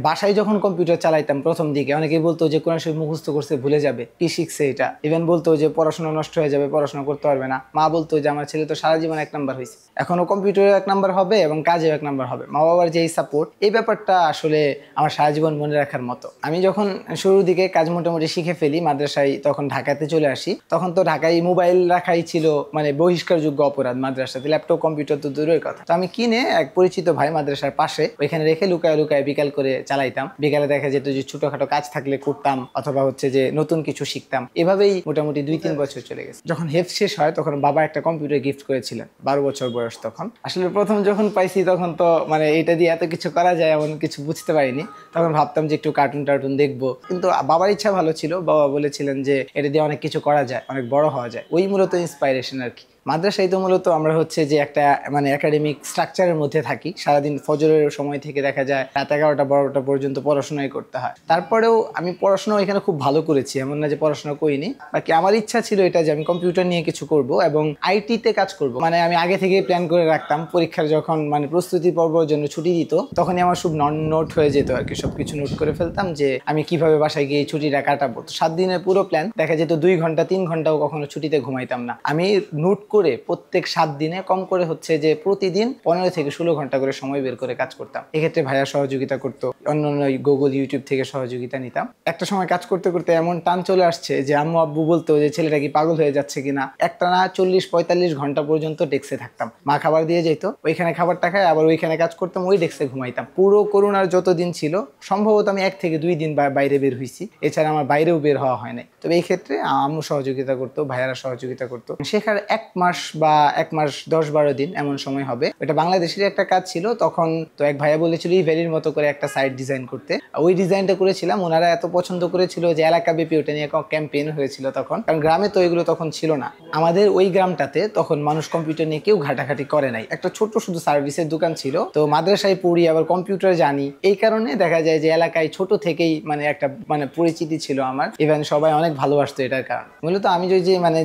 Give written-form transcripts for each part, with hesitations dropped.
বাসায় যখন কম্পিউটার চালাইতাম প্রথম দিকে অনেকেই বলতো যে কোরআন শরীফ মুখস্থ করছে ভুলে যাবে, কি শিখছে এটা। ইভেন বলতো যে পড়াশোনা নষ্ট হয়ে যাবে, পড়াশোনা করতে পারবে না। মা বলতো যে আমার ছেলে তো সারা জীবন 1 নাম্বার হয়েছে, এখনো কম্পিউটারে 1 নাম্বার হবে এবং কাজেও 1 নাম্বার হবে। মা বাবার যে এই সাপোর্ট, এই ব্যাপারটা আসলে আমার সারা জীবন মনে রাখার মতো। আমি যখন শুরুর দিকে কাজ মোটামুটি শিখে ফেলি মাদ্রাসায়, তখন ঢাকাতে চলে আসি। তখন তো ঢাকায় মোবাইল রাখাই ছিল মানে বহিষ্কারযোগ্য অপরাধ মাদ্রাসাতে, ল্যাপটপ কম্পিউটার তো দূরের কথা। তো আমি কিনে এক পরিচিত ভাই মাদ্রাসার পাশে ওইখানে রেখে লুকায় লুকায় বিকাল করে চালাইতাম। বিকালে দেখা যেত যে ছোটখাটো কাজ থাকলে করতাম, অথবা হচ্ছে যে নতুন কিছু শিখতাম। এভাবেই মোটামুটি 2-3 বছর চলে গেছে। যখন হেফজ শেষ হয় তখন বাবা একটা কম্পিউটার গিফট করেছিলেন, 12 বছর বয়স তখন। আসলে প্রথম যখন পাইছি তখন তো মানে এটা দিয়ে এত কিছু করা যায় এমন কিছু বুঝতে পারিনি। তখন ভাবতাম যে একটু কার্টুন টার্টুন দেখবো, কিন্তু বাবার ইচ্ছা ভালো ছিল। বাবা বলেছিলেন যে এটা দিয়ে অনেক কিছু করা যায়, অনেক বড় হওয়া যায়। ওই মূলত ইন্সপাইরেশন আর কি। মাদ্রাসায় তো মূলত আমরা হচ্ছে যে একটা মানে একাডেমিক স্ট্রাকচারের মধ্যে থাকি। সারাদিন ফজরের সময় থেকে দেখা যায় রাত 11টা-12টা পর্যন্ত পড়াশোনাই করতে হয়। তারপরেও আমি পড়াশোনা এখানে খুব ভালো করেছি, এমন না যে পড়াশোনা করিনি। বাকি আমার ইচ্ছা ছিল এটা যে আমি কম্পিউটার নিয়ে কিছু করব এবং আইটিতে কাজ করব। মানে আমি আগে থেকে প্ল্যান করে রাখতাম, পরীক্ষার যখন মানে প্রস্তুতি পর্বের জন্য ছুটি দিত তখনই আমার সব নোট হয়ে যেত আর কি। সবকিছু নোট করে ফেলতাম যে আমি কিভাবে বাসায় গিয়ে ছুটিটা কাটাবো। তো 7 দিনের পুরো প্ল্যান, দেখা যেত 2 ঘন্টা 3 ঘন্টাও কখনো ছুটিতে ঘুমাইতাম না। আমি নোট করে প্রত্যেক 7 দিনে কম করে হচ্ছে যে প্রতিদিন 15 থেকে 16 ঘন্টা করে সময় বের করে কাজ করতাম। এক্ষেত্রে ভাইয়া সহযোগিতা করতো, অন্যান্য গুগল ইউটিউব থেকে সহযোগিতা নিতাম। একটা সময় কাজ করতে করতে এমন টান চলে আসছে যে আম্মু আব্বু বলতো যে ছেলেটা কি পাগল হয়ে যাচ্ছে কিনা। একটানা 40-45 ঘন্টা পর্যন্ত ডেস্কে থাকতাম। মা খাবার দিয়ে যেত, ওইখানে খাবারটা খাই, আবার ওইখানে কাজ করতাম, ওই ডেস্কে ঘুমাইতাম। পুরো করোনার যত দিন ছিল সম্ভবত আমি 1 থেকে 2 দিন বাইরে বের হয়েছি, এছাড়া আমার বাইরেও বের হওয়া হয় নাই। তবে এই ক্ষেত্রে আম্মু সহযোগিতা করতো, ভাইয়ারা সহযোগিতা করতো। শেখার 1 মাস বা 1 মাস 10-12 দিন এমন সময় হবে। এটা বাংলাদেশের একটা কাজ ছিল তখন। তো এক ভাইয়া বলেছিল ইভেরির মতো করে একটা সাইট ডিজাইন করতে। ওই ডিজাইনটা করেছিলাম, ওনারা এত পছন্দ করেছিল যে এলাকাব্যাপী ওটা নিয়ে ক্যাম্পেইন হয়েছিল তখন। কারণ গ্রামে তো এগুলো তখন ছিল না। আমাদের ওই গ্রামটাতে তখন মানুষ কম্পিউটার নিয়ে কেউ ঘাটাঘাটি করে নাই। একটা ছোট্ট শুধু সার্ভিসের দোকান ছিল। তো মাদ্রাসায় পড়ি, আবার কম্পিউটার জানি, এই কারণে দেখা যায় যে এলাকায় ছোট থেকেই মানে একটা মানে পরিচিতি ছিল আমার। ইভেন সবাই অনেক ভালোবাসতো এটার কারণ। মূলত আমি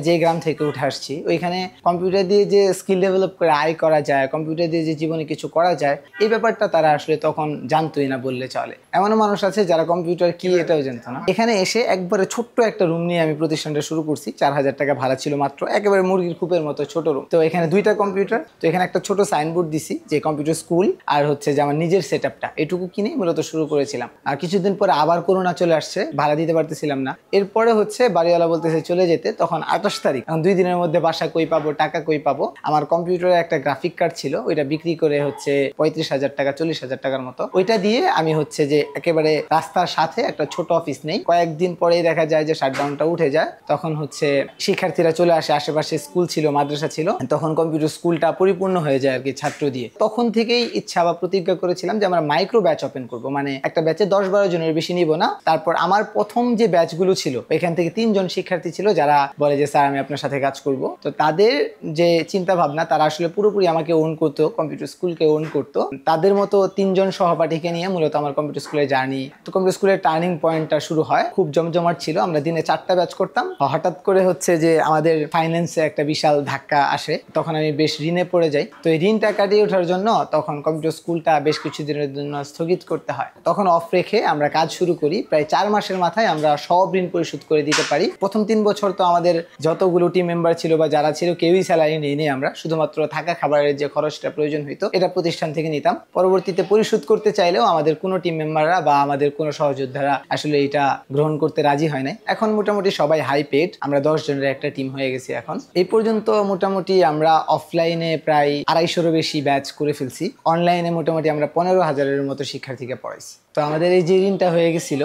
যে গ্রাম থেকে উঠে আসছি, ওইখানে কম্পিউটার দিয়ে যে স্কিল ডেভেলপ করে আয় করা যায়, কম্পিউটার দিয়ে যে জীবনে কিছু করা যায়, এই ব্যাপারটা তারা আসলে তখন জানতোই না বললে চলে। এমনও মানুষ আছে যারা কম্পিউটার কি এটাও জানতো না। এখানে এসে একবারে ছোট্ট একটা রুম নিয়ে আমি প্রতিষ্ঠানটা শুরু করছি। 4000 টাকা ভাড়া ছিল মাত্র, একেবারে মুরগির কূপের মতো ছোট রুম। তো এখানে 2টা কম্পিউটার। তো এখানে একটা ছোট সাইনবোর্ড দিছি যে কম্পিউটার স্কুল, আর হচ্ছে যে আমার নিজের সেটআপটা, এটুকু কিনেই মূলত শুরু করেছিলাম। আর কিছুদিন পরে আবার করোনা চলে আসছে, ভাড়া দিতে পারতেছিলাম না। এরপরে হচ্ছে বাড়িওয়ালা বলতেছে চলে যেতে, তখন 28 তারিখ। 2 দিনের মধ্যে বাসা কই পাবো, টাকা কই পাবো। আমার কম্পিউটারে একটা গ্রাফিক কার্ড ছিল, ওইটা বিক্রি করে হচ্ছে 35,000 টাকা 40,000 টাকার মতো। ওইটা দিয়ে আমি হচ্ছে যে একেবারে রাস্তার সাথে একটা ছোট অফিস নেই। কয়েকদিন পরেই দেখা যায় যে শাটডাউনটা উঠে যায়। তখন হচ্ছে শিক্ষার্থীরা চলে আসে, আশেপাশে স্কুল ছিল, মাদ্রাসা ছিল, তখন কম্পিউটার স্কুলটা পরিপূর্ণ হয়ে যায় আর কি ছাত্র দিয়ে। তখন থেকেই ইচ্ছা বা প্রতিজ্ঞা করেছিলাম যে আমরা মাইক্রো ব্যাচ ওপেন করবো, মানে একটা ব্যাচে 10-12 জনের বেশি নিব না। তারপর আমার প্রথম যে ব্যাচগুলো ছিল এখান থেকে 3 জন শিক্ষার্থী ছিল যারা বলে যে স্যার আমি আপনার সাথে কাজ করব। তো তাদের যে চিন্তা ভাবনা, তারা আসলে পুরোপুরি আমাকে ওন করতো, কম্পিউটার স্কুলকে ওন করতো। তাদের মতো 3 জন সহপাঠীকে নিয়ে মূলত আমার কম্পিউটার স্কুলের জার্নি। তো কম্পিউটার স্কুলের টার্নিং পয়েন্টটা শুরু হয়, খুব জমজমাট ছিল। আমরা দিনে 4টা ব্যাচ করতাম। হঠাৎ করে হচ্ছে যে আমাদের ফাইন্যান্সে একটা বিশাল ধাক্কা আসে, তখন আমি বেশ ঋণে পড়ে যাই। তো এই ঋণটা কাটিয়ে ওঠার জন্য তখন কম্পিউটার স্কুলটা বেশ কিছু দিনের জন্য স্থগিত করতে হয়। তখন অফ রেখে আমরা কাজ শুরু করি। প্রায় 4 মাসের মাথায় আমরা সব ঋণ পরিশোধ করে দিতে পারি। প্রথম 3 বছর তো আমাদের যতগুলো টিম মেম্বার ছিল বা যারা ছিল কেউই স্যালারি নেই। আমরা শুধুমাত্র থাকা খাবারের যে খরচটা প্রয়োজন হইতো এটা প্রতিষ্ঠান থেকে নিতাম। পরবর্তীতে পরিশোধ করতে চাইলেও আমাদের কোনো টিম মেম্বাররা বা আমাদের কোনো সহযোদ্ধারা আসলে এটা গ্রহণ করতে রাজি হয় নাই। এখন মোটামুটি সবাই হাই পেড, আমরা 10 জনের একটা টিম হয়ে গেছি এখন। এই পর্যন্ত মোটামুটি আমরা অফলাইনে প্রায় 250-এরও বেশি ব্যাচ করে ফেলছি। অনলাইনে মোটামুটি আমরা 15,000-এর মতো শিক্ষার্থীকে পড়াইছি। তো আমাদের এই যে ঋণটা হয়ে গেছিল,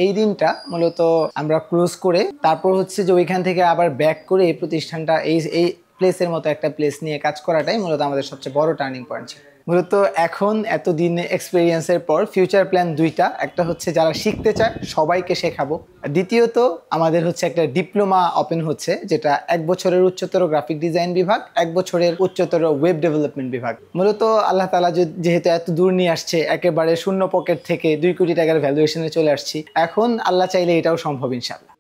এই ঋণটা মূলত আমরা ক্লোজ করে তারপর হচ্ছে যে ওইখান থেকে আবার ব্যাক করে এই প্রতিষ্ঠানটা এই প্লেসের মতো একটা প্লেস নিয়ে কাজ করাটাই মূলত আমাদের সবচেয়ে বড় টার্নিং পয়েন্ট ছিল। মূলত এখন এতদিন এক্সপিরিয়েন্সের পর ফিউচার প্ল্যান 2টা। একটা হচ্ছে যারা শিখতে চায় সবাইকে শেখাবো। দ্বিতীয়ত আমাদের হচ্ছে একটা ডিপ্লোমা ওপেন হচ্ছে, যেটা 1 বছরের উচ্চতর গ্রাফিক ডিজাইন বিভাগ, 1 বছরের উচ্চতর ওয়েব ডেভেলপমেন্ট বিভাগ। মূলত আল্লাহ তাআলা যেহেতু এত দূর নিয়ে আসছে, একেবারে শূন্য পকেট থেকে 2 কোটি টাকার ভ্যালুয়েশনে চলে আসছি, এখন আল্লাহ চাইলে এটাও সম্ভব ইনশাআল্লাহ।